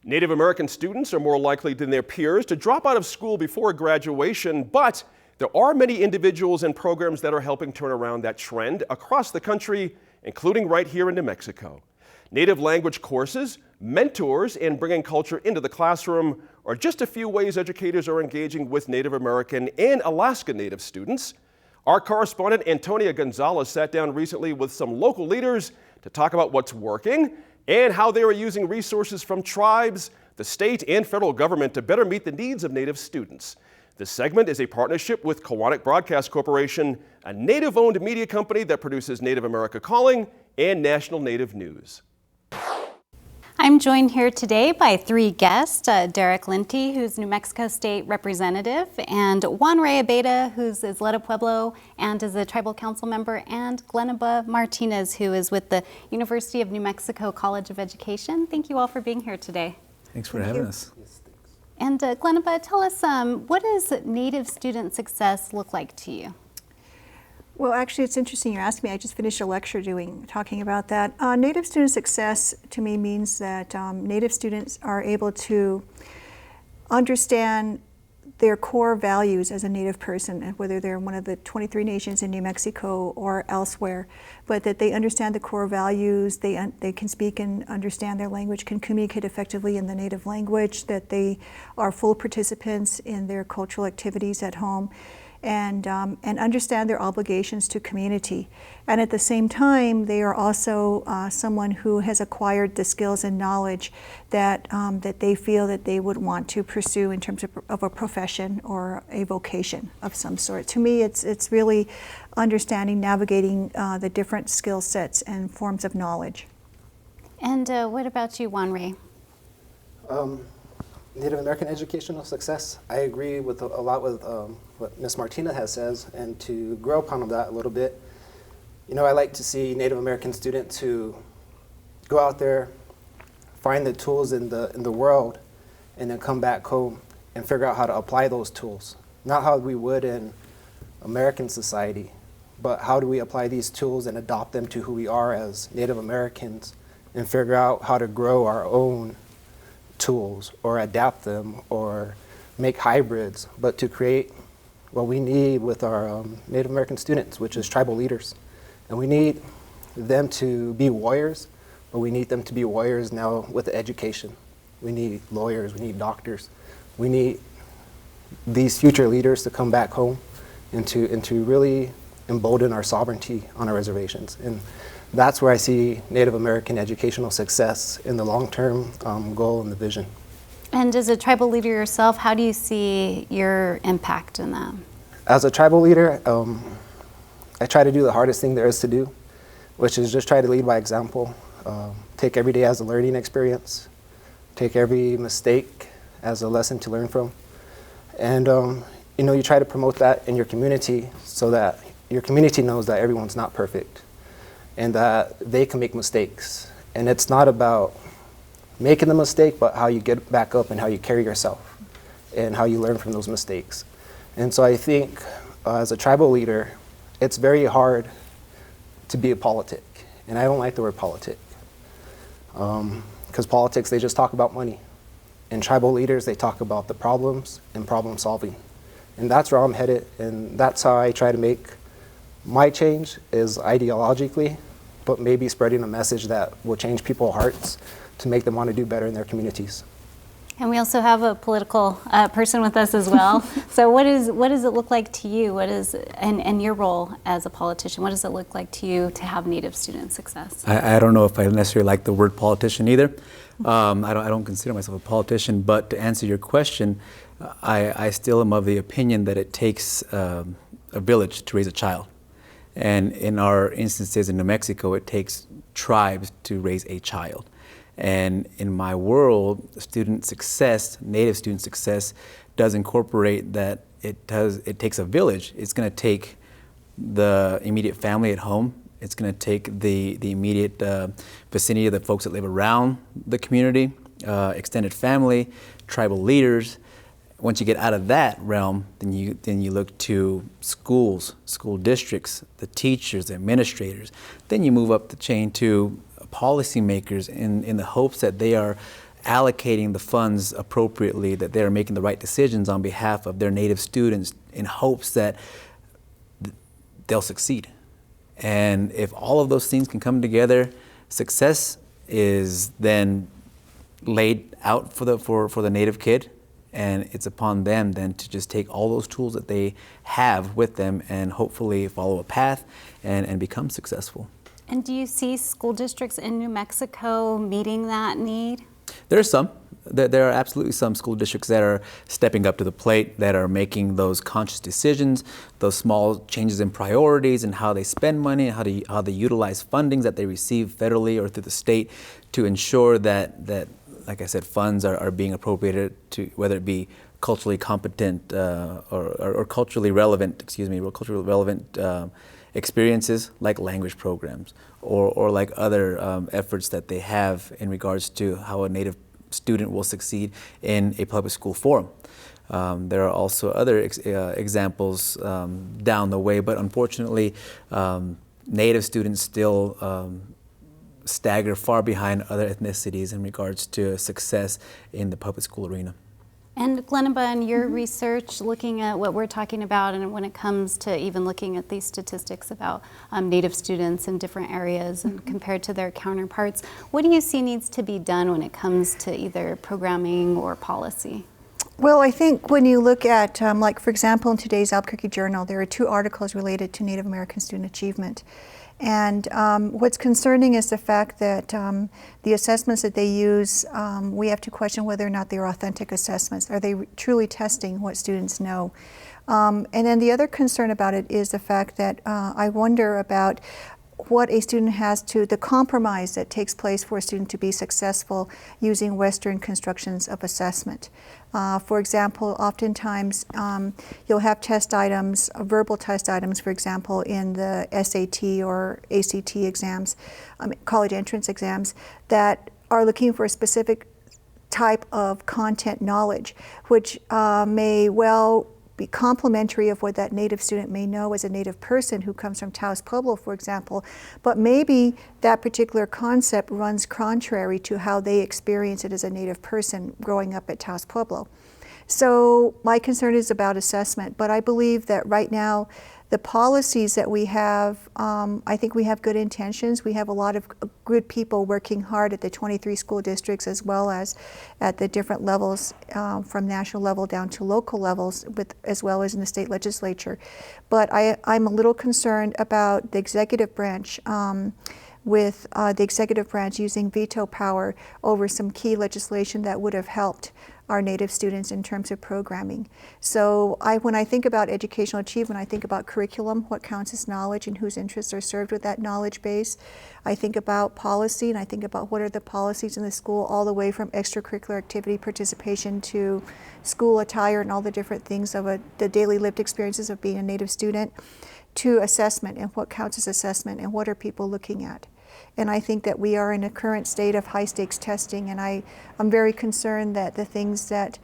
Native American students are more likely than their peers to drop out of school before graduation, but there are many individuals and programs that are helping turn around that trend across the country, including right here in New Mexico. Native language courses, mentors, and bringing culture into the classroom are just a few ways educators are engaging with Native American and Alaska Native students. Our correspondent Antonia Gonzalez sat down recently with some local leaders to talk about what's working and how they are using resources from tribes, the state, and federal government to better meet the needs of Native students. This segment is a partnership with Koahnic Broadcast Corporation, a Native-owned media company that produces Native America Calling and national Native news. I'm joined here today by three guests, Derek Linty, who's New Mexico State Representative, and Juan Ray Abeda, who's Isleta Pueblo and is a Tribal Council member, and Glenaba Martinez, who is with the University of New Mexico College of Education. Thank you all for being here today. Thanks for having us. And Glenaba, tell us, what does Native student success look like to you? Well, actually, it's interesting you're asking me. I just finished a lecture talking about that. Native student success to me means that Native students are able to understand their core values as a Native person, whether they're one of the 23 nations in New Mexico or elsewhere, but that they understand the core values, they can speak and understand their language, can communicate effectively in the Native language, that they are full participants in their cultural activities at home, and understand their obligations to community. And at the same time, they are also someone who has acquired the skills and knowledge that they feel that they would want to pursue in terms of a profession or a vocation of some sort. To me, it's really understanding, navigating the different skill sets and forms of knowledge. And what about you, Juan Ray? Native American educational success. I agree with a lot with what Ms. Martinez has says, and to grow upon that a little bit, you know, I like to see Native American students who go out there, find the tools in the world, and then come back home and figure out how to apply those tools. Not how we would in American society, but how do we apply these tools and adopt them to who we are as Native Americans, and figure out how to grow our own tools or adapt them or make hybrids, but to create what we need with our Native American students, which is tribal leaders. And we need them to be warriors, but we need them to be warriors now with education. We need lawyers, we need doctors. We need these future leaders to come back home and to really embolden our sovereignty on our reservations. And that's where I see Native American educational success in the long-term goal and the vision. And as a tribal leader yourself, how do you see your impact in that? As a tribal leader, I try to do the hardest thing there is to do, which is just try to lead by example. Take every day as a learning experience. Take every mistake as a lesson to learn from. And you know, you try to promote that in your community so that your community knows that everyone's not perfect and that they can make mistakes. And it's not about making the mistake, but how you get back up and how you carry yourself and how you learn from those mistakes. And so I think as a tribal leader, it's very hard to be a politic. And I don't like the word politic. Because politics, they just talk about money. And tribal leaders, they talk about the problems and problem solving. And that's where I'm headed, and that's how I try to make my change, is ideologically, but maybe spreading a message that will change people's hearts to make them want to do better in their communities. And we also have a political person with us as well. So what does it look like to you? What is, and your role as a politician, what does it look like to you to have Native student success? I don't know if I necessarily like the word politician either. I don't consider myself a politician, but to answer your question, I still am of the opinion that it takes a village to raise a child. And in our instances in New Mexico, it takes tribes to raise a child. And in my world, student success, Native student success, does incorporate that it takes a village. It's going to take the immediate family at home. It's going to take the immediate vicinity of the folks that live around the community, extended family, tribal leaders. Once you get out of that realm, then you look to schools, school districts, the teachers, the administrators. Then you move up the chain to policymakers in the hopes that they are allocating the funds appropriately, that they're making the right decisions on behalf of their Native students in hopes that they'll succeed. And if all of those things can come together, success is then laid out for the Native kid, and it's upon them then to just take all those tools that they have with them and hopefully follow a path and become successful. And do you see school districts in New Mexico meeting that need? There are some. There are absolutely some school districts that are stepping up to the plate, that are making those conscious decisions, those small changes in priorities and how they spend money, and how they utilize fundings that they receive federally or through the state to ensure that like I said, funds are being appropriated to, whether it be culturally competent or culturally relevant, culturally relevant experiences like language programs or like other efforts that they have in regards to how a Native student will succeed in a public school forum. There are also other examples down the way, but unfortunately, Native students still stagger far behind other ethnicities in regards to success in the public school arena. And Glenaba, in your research, looking at what we're talking about, and when it comes to even looking at these statistics about Native students in different areas and compared to their counterparts, what do you see needs to be done when it comes to either programming or policy? Well, I think when you look at, like for example, in today's Albuquerque Journal, there are 2 articles related to Native American student achievement. And what's concerning is the fact that the assessments that they use, we have to question whether or not they're authentic assessments. Are they truly testing what students know? And then the other concern about it is the fact that I wonder about what a student has to, the compromise that takes place for a student to be successful using Western constructions of assessment. For example, oftentimes you'll have test items, verbal test items, for example, in the SAT or ACT exams, college entrance exams, that are looking for a specific type of content knowledge, which may well be complementary of what that Native student may know as a Native person who comes from Taos Pueblo, for example, but maybe that particular concept runs contrary to how they experience it as a Native person growing up at Taos Pueblo. So my concern is about assessment, but I believe that right now the policies that we have, I think we have good intentions. We have a lot of good people working hard at the 23 school districts as well as at the different levels from national level down to local levels, as well as in the state legislature. But I'm a little concerned about the executive branch with the executive branch using veto power over some key legislation that would have helped our Native students in terms of programming. So when I think about educational achievement, I think about curriculum, what counts as knowledge and whose interests are served with that knowledge base. I think about policy, and I think about what are the policies in the school, all the way from extracurricular activity participation to school attire and all the different things of the daily lived experiences of being a Native student, to assessment and what counts as assessment and what are people looking at. And I think that we are in a current state of high stakes testing, and I'm very concerned that the things that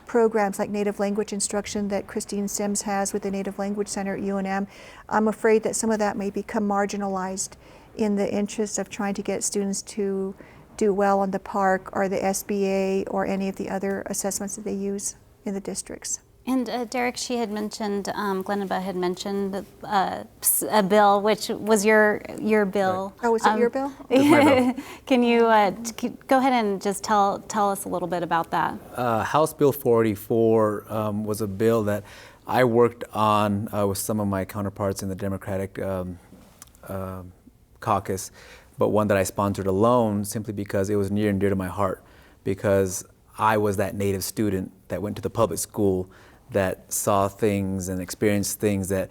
programs like Native language instruction that Christine Sims has with the Native Language Center at UNM, I'm afraid that some of that may become marginalized in the interest of trying to get students to do well on the PARC or the SBA or any of the other assessments that they use in the districts. And Derek, she had mentioned, Glenaba had mentioned a bill, which was your bill. Right. Oh, was it your bill? Can you go ahead and just tell us a little bit about that? House Bill 484 was a bill that I worked on with some of my counterparts in the Democratic caucus, but one that I sponsored alone simply because it was near and dear to my heart, because I was that Native student that went to the public school that saw things and experienced things that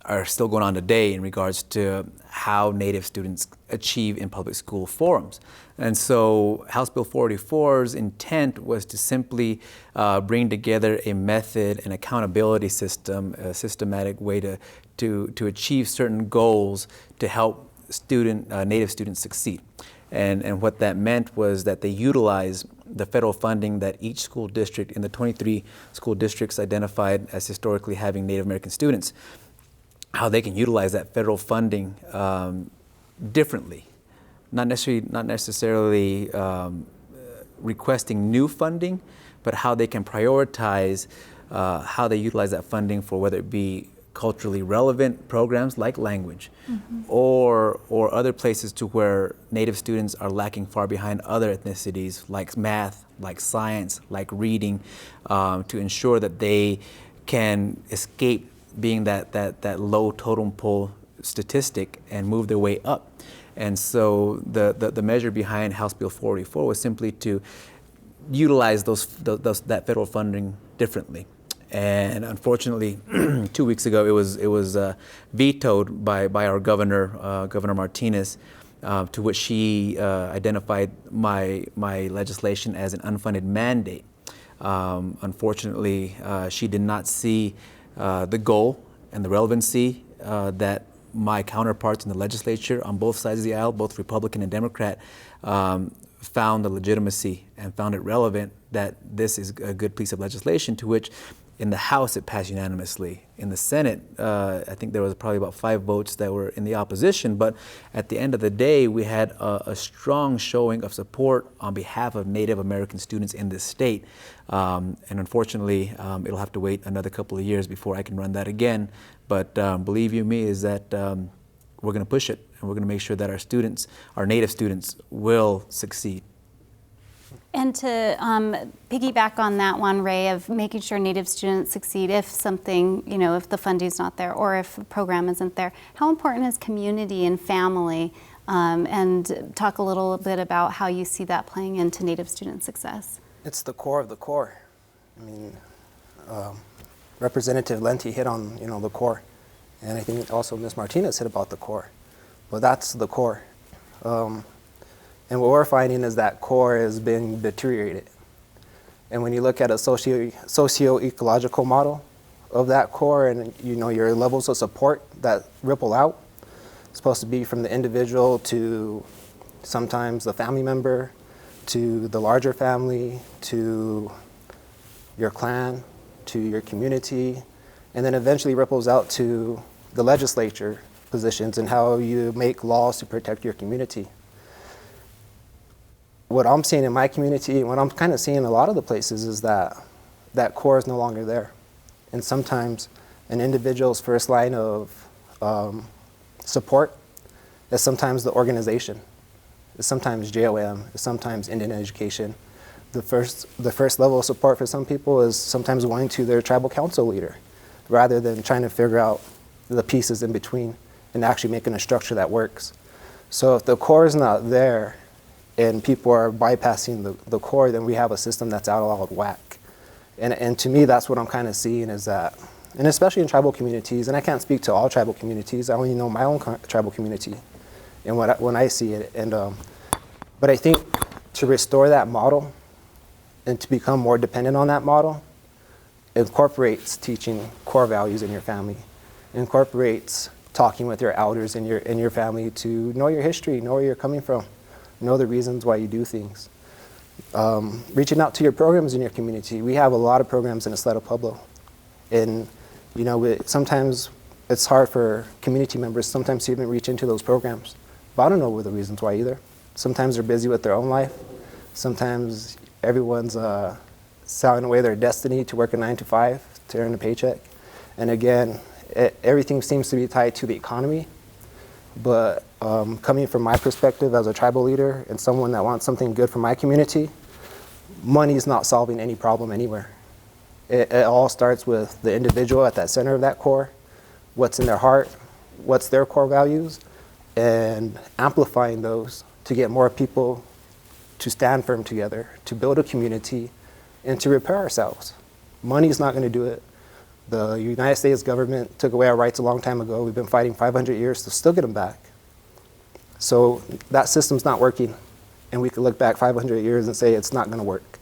are still going on today in regards to how Native students achieve in public school forums. And so House Bill 484's intent was to simply bring together a method and accountability system, a systematic way to achieve certain goals to help Native students succeed. And what that meant was that they utilize the federal funding that each school district in the 23 school districts identified as historically having Native American students, how they can utilize that federal funding differently, not necessarily requesting new funding, but how they can prioritize how they utilize that funding for whether it be culturally relevant programs like language, or other places to where Native students are lacking far behind other ethnicities like math, like science, like reading, to ensure that they can escape being that low totem pole statistic and move their way up. And so the measure behind House Bill 484 was simply to utilize that federal funding differently. And unfortunately, 2 weeks ago, it was vetoed by our governor, Governor Martinez, to which she identified my legislation as an unfunded mandate. Unfortunately, she did not see the goal and the relevancy that my counterparts in the legislature on both sides of the aisle, both Republican and Democrat, found the legitimacy and found it relevant that this is a good piece of legislation, to which in the House it passed unanimously. In the Senate, I think there was probably about 5 votes that were in the opposition, but at the end of the day, we had a strong showing of support on behalf of Native American students in this state. And unfortunately, it'll have to wait another couple of years before I can run that again. But believe you me, is that we're going to push it, and we're going to make sure that our students, our Native students, will succeed. And to piggyback on that one, Ray, of making sure Native students succeed if something, if the funding's not there or if a program isn't there, how important is community and family? And talk a little bit about how you see that playing into Native student success. It's the core of the core. I mean, Representative Lenti hit on, the core. And I think also Ms. Martinez hit about the core. But that's the core. And what we're finding is that core is being deteriorated. And when you look at a socio-ecological model of that core and your levels of support that ripple out, it's supposed to be from the individual to sometimes the family member, to the larger family, to your clan, to your community, and then eventually ripples out to the legislature positions and how you make laws to protect your community. What I'm seeing in my community, and what I'm kind of seeing in a lot of the places, is that that core is no longer there. And sometimes an individual's first line of support is sometimes the organization, is sometimes JOM, is sometimes Indian education. The first level of support for some people is sometimes going to their tribal council leader, rather than trying to figure out the pieces in between and actually making a structure that works. So if the core is not there, and people are bypassing the core, then we have a system that's out of whack. And to me, that's what I'm kind of seeing is that, and especially in tribal communities, and I can't speak to all tribal communities, I only know my own tribal community and when I see it. But I think to restore that model and to become more dependent on that model incorporates teaching core values in your family, incorporates talking with your elders in your family to know your history, know where you're coming from, know the reasons why you do things. Reaching out to your programs in your community. We have a lot of programs in Isleta Pueblo. And sometimes it's hard for community members sometimes to even reach into those programs. But I don't know the reasons why either. Sometimes they're busy with their own life. Sometimes everyone's selling away their destiny to work a 9 to 5 to earn a paycheck. And again, everything seems to be tied to the economy. But coming from my perspective as a tribal leader and someone that wants something good for my community, money is not solving any problem anywhere. It all starts with the individual at that center of that core, what's in their heart, what's their core values, and amplifying those to get more people to stand firm together, to build a community, and to repair ourselves. Money is not going to do it. The United States government took away our rights a long time ago. We've been fighting 500 years to still get them back. So that system's not working. And we could look back 500 years and say it's not going to work.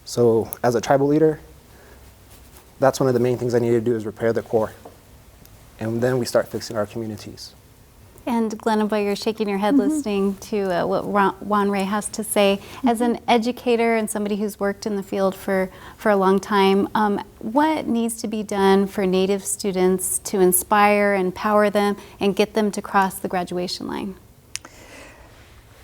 So as a tribal leader, that's one of the main things I need to do is repair the core. And then we start fixing our communities. And Glenn, while you're shaking your head listening to what Juan Ray has to say, as an educator and somebody who's worked in the field for a long time, what needs to be done for Native students to inspire, empower them, and get them to cross the graduation line?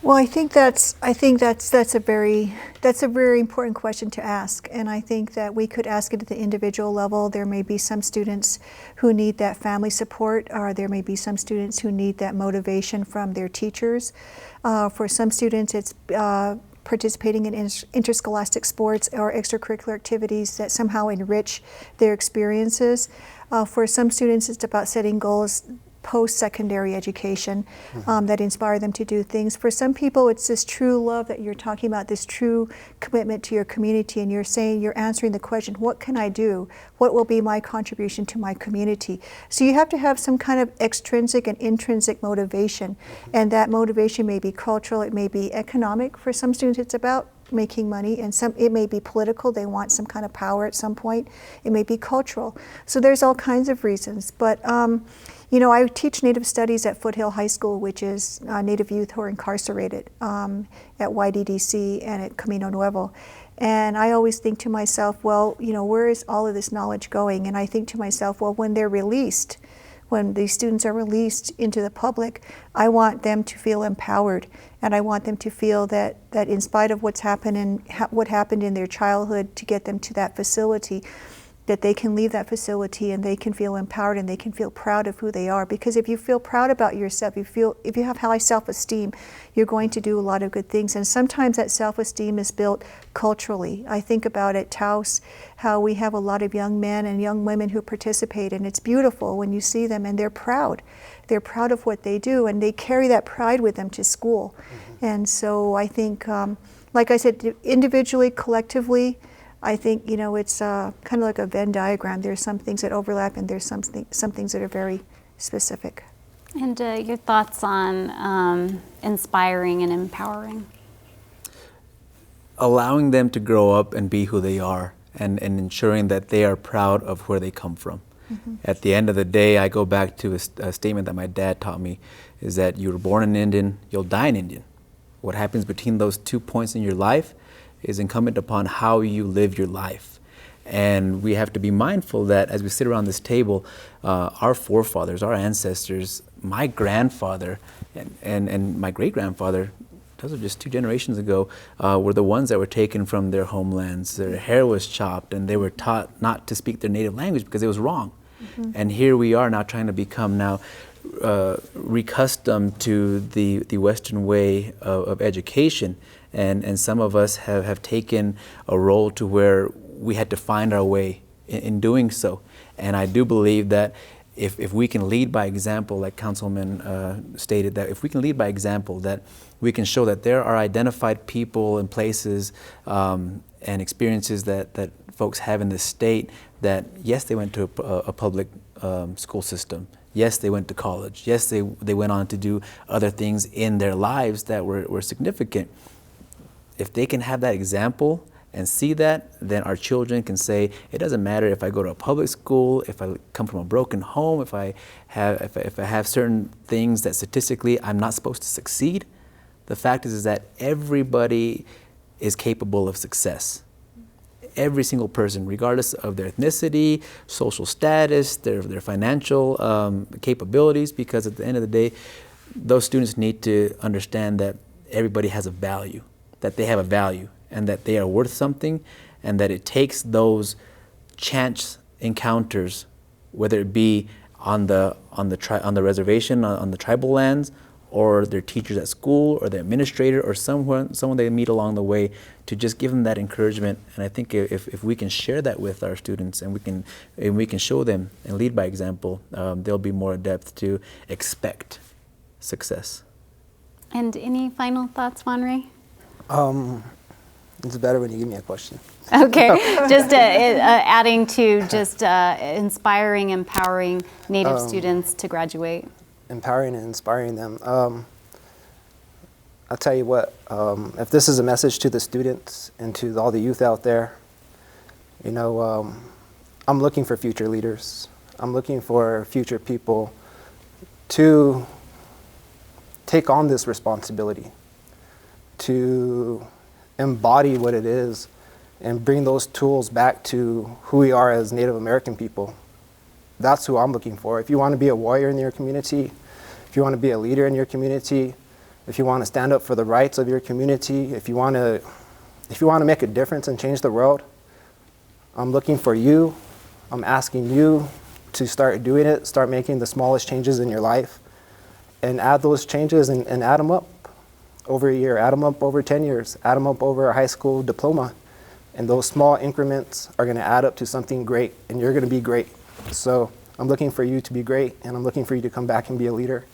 Well, I think that's a very important question to ask, and I think that we could ask it at the individual level. There may be some students who need that family support, or there may be some students who need that motivation from their teachers. For some students, it's participating in interscholastic sports or extracurricular activities that somehow enrich their experiences. For some students, it's about setting goals post-secondary education that inspire them to do things. For some people, it's this true love that you're talking about, this true commitment to your community, and you're answering the question, what can I do? What will be my contribution to my community? So you have to have some kind of extrinsic and intrinsic motivation, and that motivation may be cultural, it may be economic. For some students, it's about making money, and it may be political, they want some kind of power at some point. It may be cultural. So there's all kinds of reasons, but you know, I teach Native Studies at Foothill High School, which is Native youth who are incarcerated at YDDC and at Camino Nuevo. And I always think to myself, well, you know, where is all of this knowledge going? And I think to myself, well, when they're released, when these students are released into the public, I want them to feel empowered, and I want them to feel that in spite of what happened in their childhood to get them to that facility, that they can leave that facility and they can feel empowered and they can feel proud of who they are. Because if you feel proud about yourself, if you have high self-esteem, you're going to do a lot of good things. And sometimes that self-esteem is built culturally. I think about at Taos how we have a lot of young men and young women who participate, and it's beautiful when you see them and they're proud. They're proud of what they do, and they carry that pride with them to school. And so I think, like I said, individually, collectively, I think, you know, it's kind of like a Venn diagram. There's some things that overlap, and there's some things that are very specific. And your thoughts on inspiring and empowering? Allowing them to grow up and be who they are, and ensuring that they are proud of where they come from. At the end of the day, I go back to a statement that my dad taught me, is that you were born an Indian, you'll die an Indian. What happens between those 2 points in your life is incumbent upon how you live your life. And we have to be mindful that as we sit around this table, our forefathers, our ancestors, my grandfather and my great-grandfather, those are just 2 generations ago, were the ones that were taken from their homelands. Their hair was chopped, and they were taught not to speak their native language because it was wrong. And here we are now trying to become recustomed to the Western way of education. And some of us have taken a role to where we had to find our way in doing so. And I do believe that if we can lead by example, like Councilman stated, that if we can lead by example, that we can show that there are identified people and places and experiences that folks have in this state that, yes, they went to a public school system. Yes, they went to college. Yes, they went on to do other things in their lives that were significant. If they can have that example and see that, then our children can say, it doesn't matter if I go to a public school, if I come from a broken home, if I have certain things that statistically I'm not supposed to succeed. The fact is that everybody is capable of success. Every single person, regardless of their ethnicity, social status, their financial capabilities, because at the end of the day, those students need to understand that everybody has a value, that they have a value, and that they are worth something, and that it takes those chance encounters, whether it be on the reservation, on the tribal lands, or their teachers at school, or their administrator, or someone they meet along the way, to just give them that encouragement. And I think if we can share that with our students, and we can show them and lead by example, they'll be more adept to expect success. And any final thoughts, Juan Ray? It's better when you give me a question. Okay, just adding to just inspiring, empowering Native students to graduate. Empowering and inspiring them. I'll tell you what, if this is a message to the students and to all the youth out there, you know, I'm looking for future leaders. I'm looking for future people to take on this responsibility, to embody what it is and bring those tools back to who we are as Native American people. That's who I'm looking for. If you want to be a warrior in your community, if you want to be a leader in your community, if you want to stand up for the rights of your community, if you want to make a difference and change the world, I'm looking for you. I'm asking you to start doing it, start making the smallest changes in your life, and add those changes and add them up over a year, add them up over 10 years, add them up over a high school diploma. And those small increments are going to add up to something great, and you're going to be great. So I'm looking for you to be great, and I'm looking for you to come back and be a leader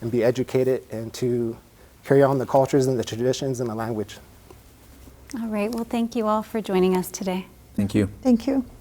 and be educated and to carry on the cultures and the traditions and the language. All right, well, thank you all for joining us today. Thank you. Thank you.